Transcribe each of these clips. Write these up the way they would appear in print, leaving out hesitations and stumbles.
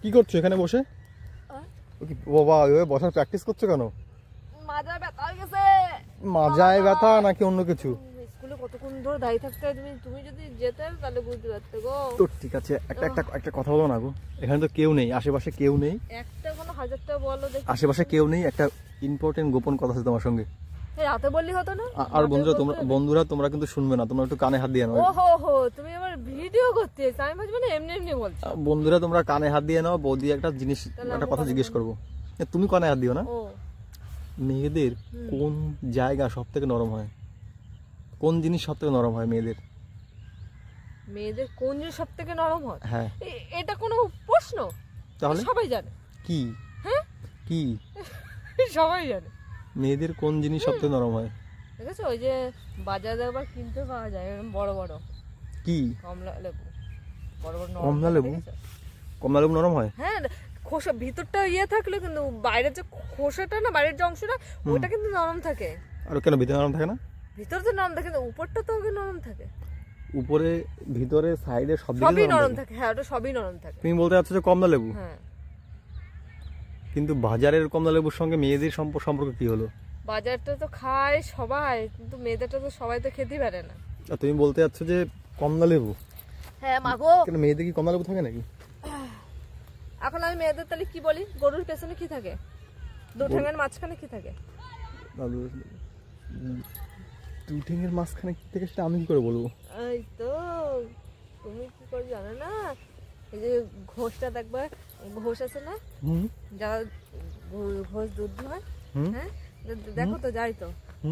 কি করছো এখানে বসে? বাবা ওইভাবে বসার প্র্যাকটিস করছো কেন? মাজায় ব্যথা হয়ে গেছে। মাজায় ব্যথা নাকি অন্য কিছু? স্কুলে কতক্ষণ ধরে দাঁড়িয়ে থাকতে হয়, তুমি যদি যেতে তাহলে বুঝতে পারতে গো। তো ঠিক আছে, একটা কথা বলো না গো। এখানে তো কেউ নেই, আশেপাশে কেউ নেই। একটা কোনো হাজারটা বলো দেখি। আশেপাশে কেউ নেই, একটা ইম্পর্টেন্ট গোপন কথা আছে তোমার সঙ্গে। রাতে বললি হতো না? আর বন্ধুরা তোমরা কিন্তু শুনবে না, তোমরা একটু কানে হাত দিয়ে নাও। ওহো তুমি আবার ভিডিও করতে এসে, আমি মানে এমনি বলছি। বন্ধুরা তোমরা কানে হাত দিয়ে নাও, বৌদি একটা কথা জিজ্ঞেস করবো। তুমি কানে হাত দিও না। মেয়েদের কোন জায়গা সব থেকে নরম হয়? কোন জিনিস সব থেকে নরম হয় মেয়েদের? মেয়েদের কোন জিনিস সব থেকে নরম হয়? হ্যাঁ, এটা কোনো প্রশ্ন? তাহলে সবাই জানে। কি? হ্যাঁ কি? সবাই জানে মেয়েদের কোন জিনিস সব থেকে নরম হয়। দেখেছো ওই যে বাজারে আবার কিনতে পাওয়া যায় বড় বড় কি? কমলা লেবু। বড় বড় কমলা লেবু? কমলা লেবু নরম হয়? হ্যাঁ, খোসা ভিতরটা থাকলে কিন্তু বাইরের যে খোসাটা না, বাইরের যে অংশটা ওটা কিন্তু নরম থাকে। আর কেন ভিতরে নরম থাকে না? ভিতর তো নরম থাকে, উপরটা তো নরম থাকে। উপরে ভিতরে সাইডে সবই নরম থাকে। হ্যাঁ, ওটা সবই নরম থাকে। তুমি বলতে চাচ্ছ যে কমলা লেবু? হ্যাঁ, কিন্তু বাজারের কমলা লেবুর সঙ্গে মেয়েদের সম্পর্ক কি হলো? বাজারটা তো খায় সবাই, কিন্তু মেয়েদেরটা তো সবাই তো খেতেই পারে না। আর তুমি বলতে চাচ্ছ যে কমলা লেবু? হ্যাঁ মাগো, কেন মেয়েদের কি কমলা লেবু থাকে নাকি? এখন আমি মেয়েদের তাহলে কি বলি? গরুর পেছনে কি থাকে? দু ঠ্যাঙের মাঝখানে কি থাকে? দু ঠ্যাঙের মাঝখানে কি থাকে সেটা আমি কি করে বলবো? এই তো তুমি কি করে জানো না? এই যে ঘোষটা দেখবা, ঘোষ আছে না, যারা ঘোষ দুধ হয়, হ্যাঁ দেখো তো, যাই তো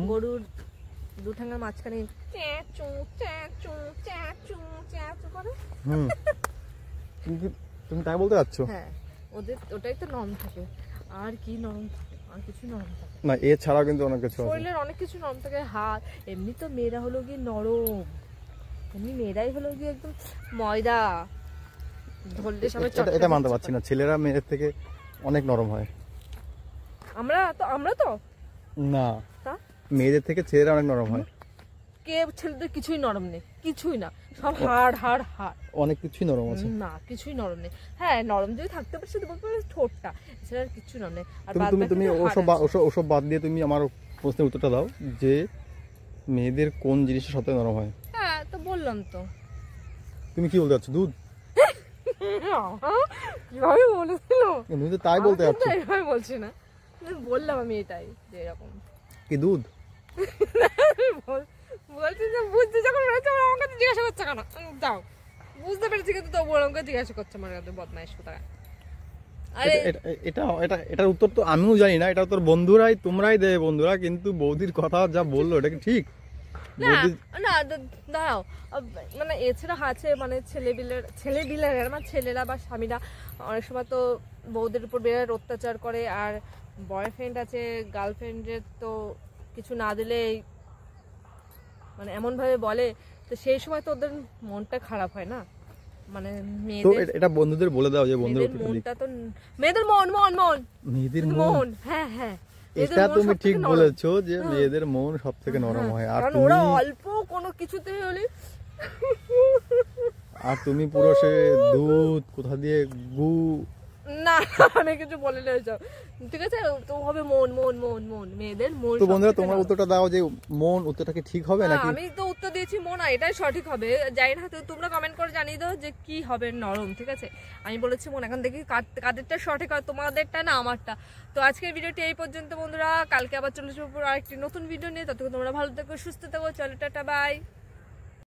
গরুর দু ঠ্যাঙের মাঝখানে চ্যাচু চ্যাচু চ্যাচু চ্যাচু করে। তুমি তাই বলতে চাচ্ছ? হ্যাঁ, ওটাই তো নরম থাকে। আর কি নরম থাকে? আর কিছু নরম থাকে না, এছাড়াও কিন্তু অনেক কিছু আছে। শরীরের অনেক কিছু নরম থাকে। হাত এমনি তো মেয়েরা হলো গিয়ে নরম, এমনি মেয়েরাই হলো গিয়ে একদম ময়দা ধরলে সবাই। এটা মানতে পারছি না, ছেলেরা মেয়েদের থেকে অনেক নরম হয়। আমরা তো না, মেয়েদের থেকে ছেলেরা অনেক নরম হয়। কে ছেলেদের কিছুই নরম নেই, কিছুই না, সব হাড় হাড় হাড়। অনেক কিছুই নরম আছে। না, কিছুই নরম নেই। হ্যাঁ, নরম যদি থাকতে পারে সেটা বলতে পারে ঠোঁটটা, এছাড়া আর কিছু নরম নেই। আর তুমি ওসব বাদ দিয়ে তুমি আমার প্রশ্নের উত্তরটা দাও যে মেয়েদের কোন জিনিসটা সবথেকে নরম হয়? হ্যাঁ, তো বললাম তো। তুমি কি বলতে চাচ্ছ? দুধ? কিভাবে বলেছিল? তুমি তো তাই বলতে চাচ্ছ। এভাবে বলছি না, বললাম আমি এটাই যে এরকম কি দুধ বলছি। যে বুঝতে যখন পেরেছি আমার কাছে জিজ্ঞাসা করছে কেন? যাও, বুঝতে পেরেছি কিন্তু তবু আমাকে জিজ্ঞাসা করছে আমার কাছে, বদমাইশ কোথায়। আরে এটার উত্তর তো আমিও জানি না, এটা তোর বন্ধুরাই, তোমরাই দেবে বন্ধুরা। কিন্তু বৌদির কথা যা বললো এটা কি ঠিক? না না, দাঁড়াও, মানে এছাড়া আছে, মানে ছেলেবিলের মানে ছেলেরা বা স্বামীরা অনেক সময় তো বউদের উপর বিরাট অত্যাচার করে। আর বয়ফ্রেন্ড আছে, গার্লফ্রেন্ডের তো কিছু না দিলেই মানে এমন ভাবে বলে, তো সেই সময় তো ওদের মনটা খারাপ হয় না? মানে এটা বন্ধুদের বলে দাও যে বন্ধুদের মনটা তো, মেয়েদের মন। হ্যাঁ হ্যাঁ, এটা তুমি ঠিক বলেছো যে মেয়েদের মন সবথেকে নরম হয়। আর ওরা অল্প কোনো কিছুতে হলে, আর তুমি পুরো সে দুধ কোথা দিয়ে গু, না আমি কিছু বলে না, ঠিক আছে? তো হবে মন মেয়েদের মন। তো বন্ধুরা তোমরা উত্তরটা দাও যে মন, উত্তরটা কি ঠিক হবে নাকি? আমি তো উত্তর দিয়েছি মন, এটাই সঠিক হবে। জানি না, তোমরা কমেন্ট করে জানিয়ে দাও যে কি হবে নরম, ঠিক আছে? আমি বলেছি মন। এখন দেখি কাদেরটা সঠিক হয়, তোমাদেরটা না আমারটা। তো আজকের ভিডিওটি এই পর্যন্ত বন্ধুরা, কালকে আবার চলে আসবো আরেকটি নতুন ভিডিও নিয়ে। ততক্ষণ তোমরা ভালো থেকো, সুস্থ থেকো, চলো টাটা বাই।